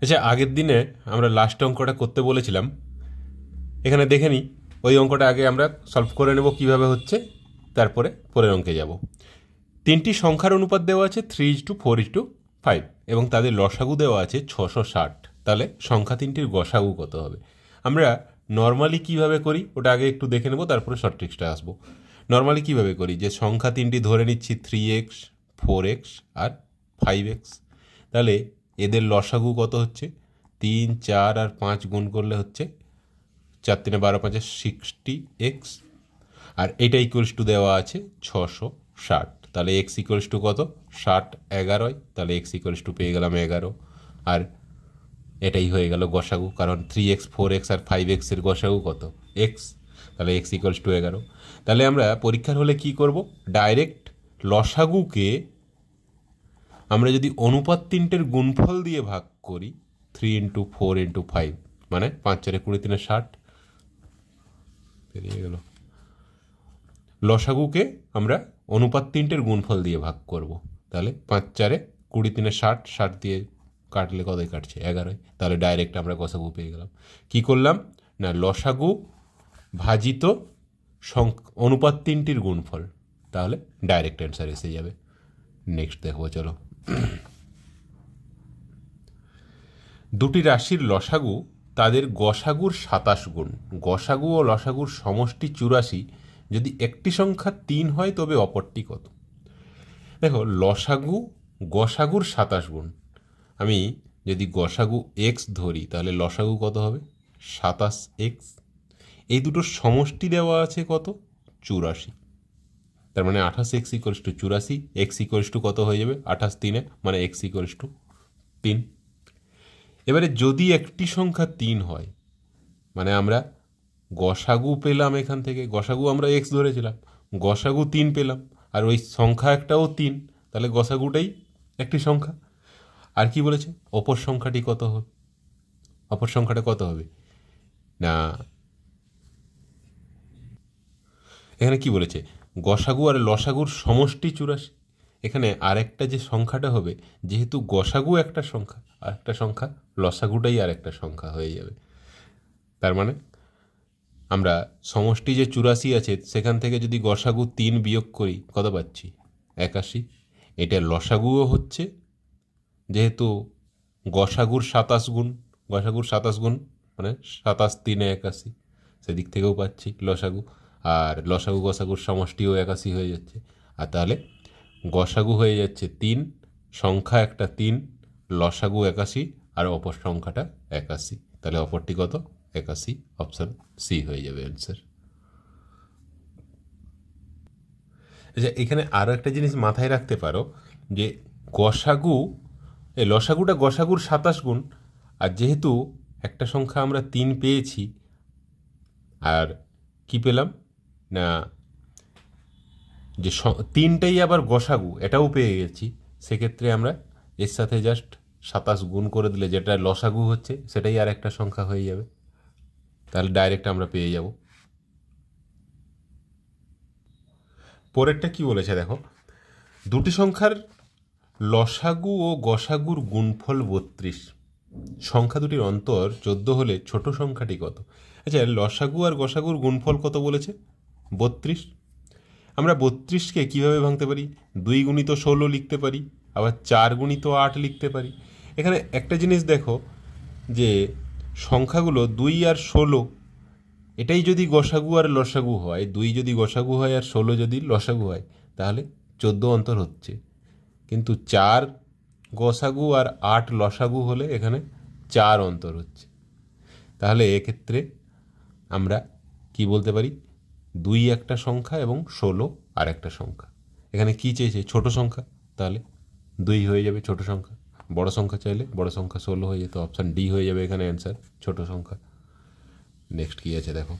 আচ্ছা, আগের দিনে আমরা লাস্ট অঙ্কটা করতে বলেছিলাম। এখানে দেখে নিই, ওই অঙ্কটা আগে আমরা সলভ করে নেব কীভাবে হচ্ছে, তারপরে পরের অঙ্কে যাব। তিনটি সংখ্যার অনুপাত দেওয়া আছে 3:4:5 এবং তাদের লসাগু দেওয়া আছে 660। তাহলে সংখ্যা তিনটির গসাগু কত হবে? আমরা নর্মালি কিভাবে করি ওটা আগে একটু দেখে নেব, তারপরে শর্ট ট্রিক্সটা আসবো। নর্মালি কিভাবে করি, যে সংখ্যা তিনটি ধরে নিচ্ছি 3x, 4x আর 5x। তাহলে এদের লসাগু কত হচ্ছে? 3, 4 আর 5 গুণ করলে হচ্ছে 4 3 12 5 60x, আর এটা ইকুয়ালস টু দেওয়া আছে 660। তাহলে এক্স ইকুয়ালস টু কত? 60 11। তাহলে এক্স ইকুয়ালস টু পেয়ে গেলাম 11, আর এটাই হয়ে গেল গসাগু, কারণ 3x, 4x আর 5x এর গসাগু কত? এক্স। তাহলে এক্স ইকুয়ালস টু 11। তাহলে আমরা পরীক্ষার হলে কি করব, ডাইরেক্ট লসাগুকে আমরা যদি অনুপাত তিনটের গুণফল দিয়ে ভাগ করি, 3 × 4 × 5 মানে 5 4 20 3 60 বেরিয়ে গেল। লসাগুকে আমরা অনুপাত তিনটের গুণফল দিয়ে ভাগ করব, তাহলে 5 4 20 3 60, 60 দিয়ে কাটলে কতই কাটছে? 11। তাহলে ডাইরেক্ট আমরা গসাগু পেয়ে গেলাম। কি করলাম না, লসাগু ভাজিত অনুপাত তিনটির গুণফল, তাহলে ডাইরেক্ট অ্যান্সার এসে যাবে। নেক্সট দেখবো, চলো। দুটি রাশির লসাগু তাদের গসাগুর 27 গুণ। গসাগু ও লসাগুর সমষ্টি 84। যদি একটি সংখ্যা 3 হয় তবে অপরটি কত? দেখো, লসাগু গসাগুর 27 গুণ। আমি যদি গসাগু x ধরি তাহলে লসাগু কত হবে? 27x। এই দুটোর সমষ্টি দেওয়া আছে কত? 84। তার মানে 28x equals to 84, x equals to কত হয়ে যাবে? 28 3 মানে এক্স ইকুয়ালস টু 3। এবারে যদি একটি সংখ্যা 3 হয়, মানে আমরা গসাগু পেলাম, এখান থেকে গসাগু আমরা এক্স ধরেছিলাম, গসাগু 3 পেলাম, আর ওই সংখ্যা একটাও 3, তাহলে গসাগুটাই একটি সংখ্যা। আর কি বলেছে, অপর সংখ্যাটি কত হবে? অপর সংখ্যাটা কত হবে না, এখানে কি বলেছে, গসাগু আর লসাগুর সমষ্টি 84। এখানে আরেকটা যে সংখ্যাটা হবে, যেহেতু গসাগু একটা সংখ্যা আর একটা সংখ্যা, লসাগুটাই আর একটা সংখ্যা হয়ে যাবে। তার মানে আমরা সমষ্টি যে 84 আছে সেখান থেকে যদি গসাগু 3 বিয়োগ করি কত পাচ্ছি? 81। এটা লসাগুও হচ্ছে, যেহেতু গসাগুর 27 গুণ, গসাগুর 27 গুণ মানে 27 3 81, সেদিক থেকেও পাচ্ছি লসাগু। আর লসাগু গসাগুর সমষ্টিও 81 হয়ে যাচ্ছে। আর তাহলে গসাগু হয়ে যাচ্ছে 3, সংখ্যা একটা 3, লসাগু 81, আর অপর সংখ্যাটা 81। তাহলে অপরটি কত? 81। অপশান সি হয়ে যাবে অ্যান্সার। আচ্ছা, এখানে আরও একটা জিনিস মাথায় রাখতে পারো, যে গসাগু, এই লসাগুটা গসাগুর 27 গুণ, আর যেহেতু একটা সংখ্যা আমরা 3 পেয়েছি, আর কি পেলাম না, যে 3টাই আবার গসাগু এটাও পেয়ে গেছি, সেক্ষেত্রে আমরা এর সাথে জাস্ট 27 গুণ করে দিলে যেটা লসাগু হচ্ছে সেটাই আর একটা সংখ্যা হয়ে যাবে, তাহলে ডাইরেক্ট আমরা পেয়ে যাব। পরেরটা কি বলেছে দেখো, দুটি সংখ্যার লসাগু ও গসাগুর গুণফল 32। সংখ্যা দুটির অন্তর 14 হলে ছোট সংখ্যাটি কত? আচ্ছা, লসাগু আর গসাগুর গুণফল কত বলেছে? 32। আমরা 32কে কীভাবে ভাঙতে পারি? 2 গুণিত 16 লিখতে পারি, আবার 4 গুণিত 8 লিখতে পারি। এখানে একটা জিনিস দেখো, যে সংখ্যাগুলো 2 আর 16, এটাই যদি গসাগু আর লসাগু হয়, 2 যদি গসাগু হয় আর 16 যদি লসাগু হয়, তাহলে 14 অন্তর হচ্ছে। কিন্তু 4 গসাগু আর 8 লসাগু হলে এখানে 4 অন্তর হচ্ছে। তাহলে এক্ষেত্রে আমরা কি বলতে পারি, 2 একটা সংখ্যা এবং 16 আর একটা সংখ্যা। এখানে কি চেয়েছে? ছোট সংখ্যা, তাহলে 2 হয়ে যাবে ছোট সংখ্যা। বড় সংখ্যা চাইলে বড় সংখ্যা 16 হয়ে যেত, অপশান ডি হয়ে যাবে এখানে অ্যান্সার, ছোট সংখ্যা। নেক্সট কি আছে দেখো,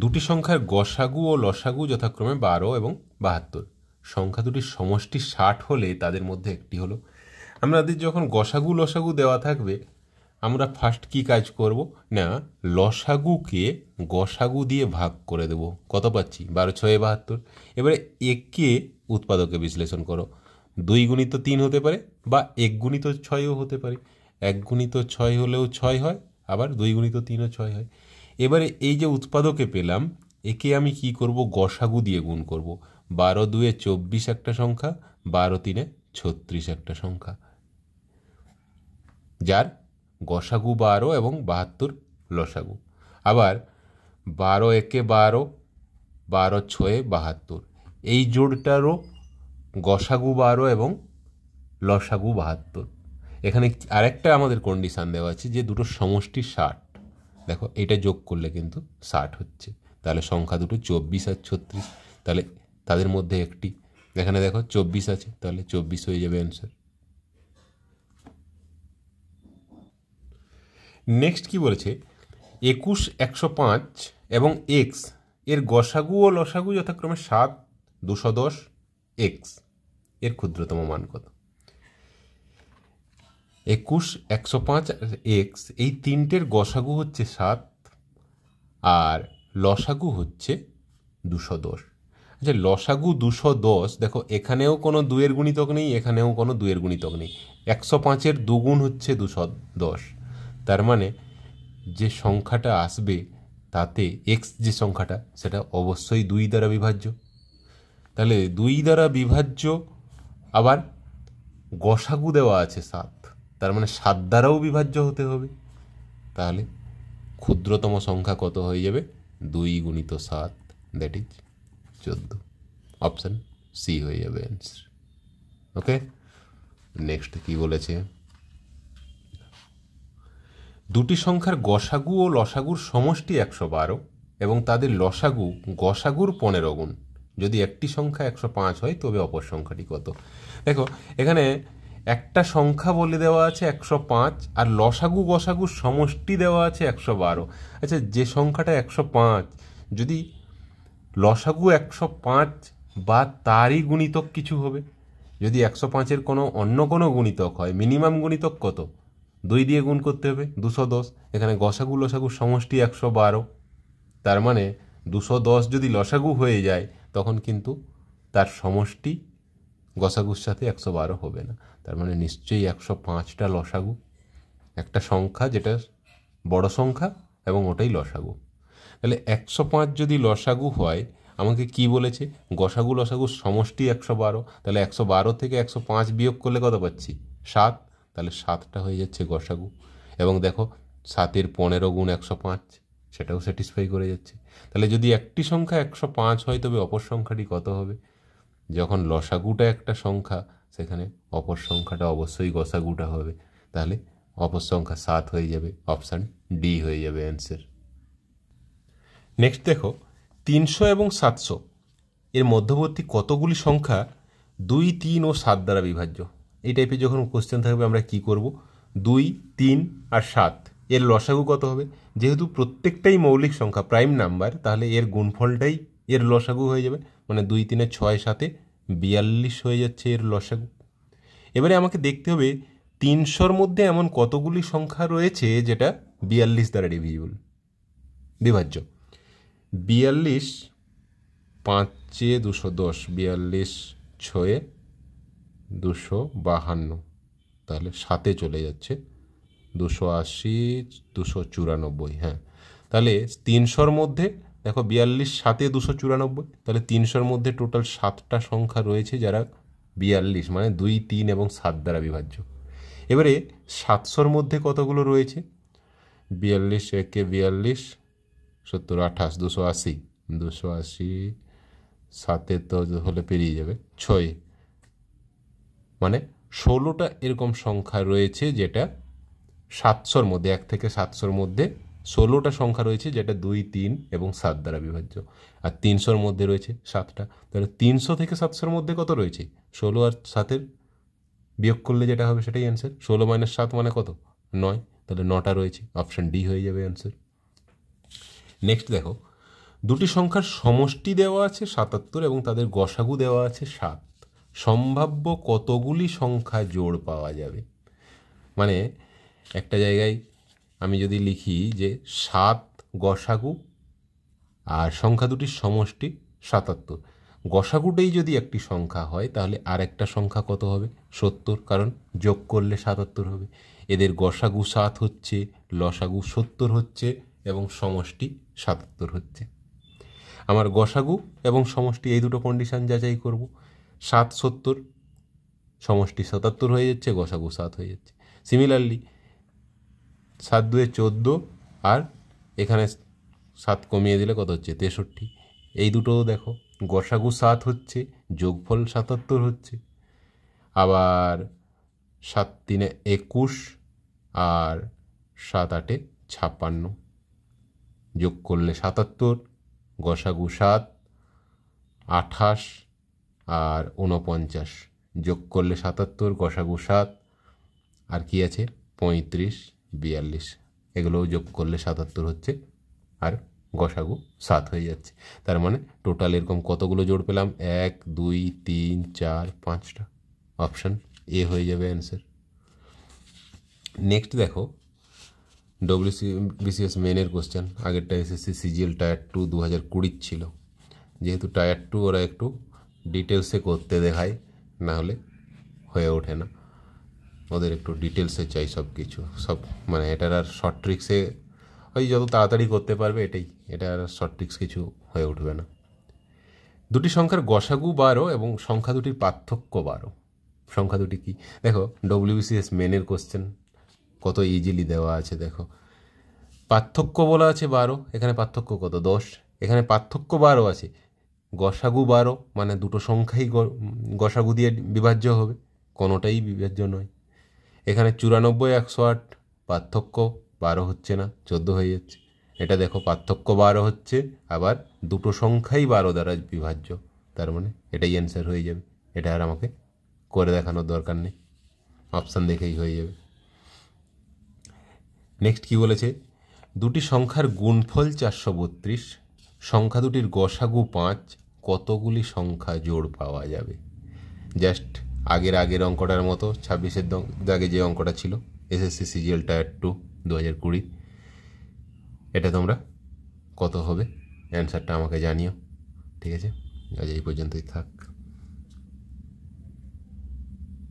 দুটি সংখ্যার গসাগু ও লসাগু যথাক্রমে 12 এবং 72। সংখ্যা দুটির সমষ্টি 60 হলে তাদের মধ্যে একটি হলো। আমাদের যখন গসাগু লসাগু দেওয়া থাকবে, আমরা ফার্স্ট কি কাজ করব না, লসাগুকে গসাগু দিয়ে ভাগ করে দেব। কত পাচ্ছি? 12 6 72। এবারে একে উৎপাদকে বিশ্লেষণ করো, 2 গুণিত 3 হতে পারে বা 1 গুণিত 6ও হতে পারে। 1 গুণিত 6 হলেও 6 হয়, আবার 2 গুণিত 3ও 6 হয়। এবারে এই যে উৎপাদকে পেলাম, একে আমি কি করব, গসাগু দিয়ে গুণ করব। 12 2 24 একটা সংখ্যা, 12 3 36 একটা সংখ্যা, যার গসাগু 12 এবং 72 লসাগু। আবার 12 1 12, 12 6 72, এই জোড়টারও গসাগু 12 এবং লসাগু 72। এখানে আরেকটা আমাদের কন্ডিশান দেওয়া আছে যে দুটো সমষ্টি 60। দেখো এটা যোগ করলে কিন্তু 60 হচ্ছে, তাহলে সংখ্যা দুটো 24 আর 36, তাহলে তাদের মধ্যে একটি, এখানে দেখো 24 আছে, তাহলে 24 হয়ে যাবে অ্যান্সার। নেক্সট কি বলেছে, 21 105 এবং এক্স এর গসাগু ও লসাগু যথাক্রমে 7 210 এক্স, এর ক্ষুদ্রতম মান কত? 21 105 আর এক্স, এই তিনটের গসাগু হচ্ছে 7 আর লসাগু হচ্ছে 210। আচ্ছা, লসাগু 210, দেখো এখানেও কোনো 2 এর গুণিতক নেই, এখানেও কোনো 2 এর গুণিতক নেই। 105-এর দুগুণ হচ্ছে 210, তার মানে যে সংখ্যাটা আসবে তাতে এক্স যে সংখ্যাটা, সেটা অবশ্যই 2 দ্বারা বিভাজ্য। তাহলে 2 দ্বারা বিভাজ্য, আবার গসাগু দেওয়া আছে 7, তার মানে 7 দ্বারাও বিভাজ্য হতে হবে। তাহলে ক্ষুদ্রতম সংখ্যা কত হয়ে যাবে? 2 গুণিত 7, দ্যাট ইজ 14। অপশান সি হয়ে যাবে অ্যান্সার। ওকে, নেক্সট কি বলেছে, দুটি সংখ্যার গসাগু ও লসাগুর সমষ্টি 112 এবং তাদের লসাগু গসাগুর 15 গুণ। যদি একটি সংখ্যা 105 হয় তবে অপর সংখ্যাটি কত? দেখো এখানে একটা সংখ্যা বলে দেওয়া আছে 105 আর লসাগু গসাগুর সমষ্টি দেওয়া আছে 112। আচ্ছা, যে সংখ্যাটা 105 যদি লসাগু 105 বা তারই গুণিতক কিছু হবে, যদি 105-এর কোনো অন্য কোনো গুণিতক হয়, মিনিমাম গুণিতক কত? 2 দিয়ে গুণ করতে হবে, 210। এখানে গসাগু লসাগুর সমষ্টি 112, তার মানে 210 যদি লসাগু হয়ে যায় তখন কিন্তু তার সমষ্টি গসাগুর সাথে 112 হবে না, তার মানে নিশ্চয়ই 105টা লসাগু। একটা সংখ্যা যেটা বড় সংখ্যা এবং ওটাই লসাগু। তাহলে 105 যদি লসাগু হয়, আমাকে কি বলেছে, গসাগু লসাগুর সমষ্টি 112, তাহলে 112 থেকে 105 বিয়োগ করলে কত পাচ্ছি? 7, তাহলে 7টা হয়ে যাচ্ছে গসাগু। এবং দেখো 7-এর 15 গুণ 105, সেটাও স্যাটিসফাই করে যাচ্ছে। তাহলে যদি একটি সংখ্যা 105 হয় তবে অপর সংখ্যাটি কত হবে? যখন লসাগুটা একটা সংখ্যা, সেখানে অপর সংখ্যাটা অবশ্যই গসাগুটা হবে, তাহলে অপর সংখ্যা 7 হয়ে যাবে। অপশান ডি হয়ে যাবে অ্যান্সার। নেক্সট দেখো, 300 এবং 700 এর মধ্যবর্তী কতগুলি সংখ্যা 2 3 ও 7 দ্বারা বিভাজ্য? এই টাইপের যখন কোশ্চেন থাকবে আমরা কি করব, 2 3 আর 7 এর লসাগু কত হবে? যেহেতু প্রত্যেকটাই মৌলিক সংখ্যা, প্রাইম নাম্বার, তাহলে এর গুণফলটাই এর লসাগু হয়ে যাবে, মানে 2 3 6 7 42 হয়ে যাচ্ছে এর লসাগু। এবারে আমাকে দেখতে হবে 300-র মধ্যে এমন কতগুলি সংখ্যা রয়েছে যেটা 42 দ্বারা ডিভিজিবল, বিভাজ্য। 42 5 210, 42 6 252, তাহলে 7-এ চলে যাচ্ছে 280 294। হ্যাঁ, তাহলে 300-র মধ্যে দেখো 42 7-এ 294, তাহলে 300-র মধ্যে টোটাল 7টা সংখ্যা রয়েছে যারা 42, মানে 2 3 এবং 7 দ্বারা বিভাজ্য। এবারে 700-র মধ্যে কতগুলো রয়েছে? 42 1 42 70 28 280, 280 7-এ তো হলে পেরিয়ে যাবে 6, মানে 16টা এরকম সংখ্যা রয়েছে যেটা 700-র মধ্যে, 1 থেকে 700-র মধ্যে 16টা সংখ্যা রয়েছে যেটা 2 3 এবং 7 দ্বারা বিভাজ্য। আর 300-র মধ্যে রয়েছে 7টা, তাহলে 300 থেকে 700-র মধ্যে কত রয়েছে? 16 আর 7-এর বিয়োগ করলে যেটা হবে সেটাই অ্যান্সার। 16 - 7 মানে কত? 9, তাহলে 9টা রয়েছে। অপশান ডি হয়ে যাবে অ্যান্সার। নেক্সট দেখো, দুটি সংখ্যার সমষ্টি দেওয়া আছে 77 এবং তাদের গসাগু দেওয়া আছে 7। সম্ভাব্য কতগুলি সংখ্যা জোড় পাওয়া যাবে? মানে একটা জায়গায় আমি যদি লিখি যে 7 গসাগু আর সংখ্যা দুটির সমষ্টি 77, গসাগুটাই যদি একটি সংখ্যা হয় তাহলে আর একটা সংখ্যা কত হবে? 70, কারণ যোগ করলে 77 হবে। এদের গসাগু 7 হচ্ছে, লসাগু 70 হচ্ছে এবং সমষ্টি 77 হচ্ছে। আমার গসাগু এবং সমষ্টি এই দুটো কন্ডিশন যাচাই করব। 7 70, সমষ্টি 77 হয়ে যাচ্ছে, গসাগু 7 হয়ে যাচ্ছে। সিমিলারলি 7 2 14, আর এখানে 7 কমিয়ে দিলে কত হচ্ছে? 63। এই দুটোও দেখো গসাগু 7 হচ্ছে, যোগফল 77 হচ্ছে। আবার 7 3 21 আর 7 8 56, যোগ করলে 77, গসাগু 7, 28 আর 49, যোগ করলে 77, গসাগু 7, আর কি আছে? 35 42, এগুলোও যোগ করলে 77 হচ্ছে, আর গসাগু 7 হয়ে যাচ্ছে। তার মানে টোটাল এরকম কতগুলো জোড় পেলাম? 1 2 3 4 5টা। অপশান এ হয়ে যাবে অ্যান্সার। নেক্সট দেখো WBCS মেনের কোশ্চেন। আগেরটা এসএসসি সিজিএল টায়ার 2 2020 ছিল। যেহেতু টায়ার 2 ওরা একটু ডিটেলসে করতে দেখায়, না হলে হয়ে ওঠে না, ওদের একটু ডিটেলসে চাই সব কিছু, সব মানে এটার আর শর্ট ট্রিক্সে ওই যত তাড়াতাড়ি করতে পারবে এটাই, এটা আর শর্ট ট্রিক্স কিছু হয়ে উঠবে না। দুটি সংখ্যার গসাগু 12 এবং সংখ্যা দুটির পার্থক্য 12। সংখ্যা দুটি কি? দেখো WBCS মেনের কোশ্চেন কত ইজিলি দেওয়া আছে। দেখো পার্থক্য বলা আছে 12, এখানে পার্থক্য কত? 10। এখানে পার্থক্য 12 আছে, গসাগু 12, মানে দুটো সংখ্যাই গসাগু দিয়ে বিভাজ্য হবে, কোনোটাই বিভাজ্য নয়। এখানে 94 108, পার্থক্য 12 হচ্ছে না, 14 হয়ে যাচ্ছে। এটা দেখো পার্থক্য 12 হচ্ছে, আবার দুটো সংখ্যাই 12 দ্বারা বিভাজ্য, তার মানে এটাই অ্যান্সার হয়ে যাবে। এটা আর আমাকে করে দেখানোর দরকার নেই, অপশান দেখেই হয়ে যাবে। নেক্সট কি বলেছে? দুটি সংখ্যার গুণফল 432, সংখ্যা দুটির গসাগু 5, কতগুলি সংখ্যা জোড় পাওয়া যাবে? জাস্ট আগের অঙ্কটার মতো 26-এর দাগে যে অঙ্কটা ছিল এসএসসি সিজিএল টায়ার 2 2020, এটা তোমরা কত হবে অ্যান্সারটা আমাকে জানিও। ঠিক আছে, আজ এই পর্যন্তই থাক।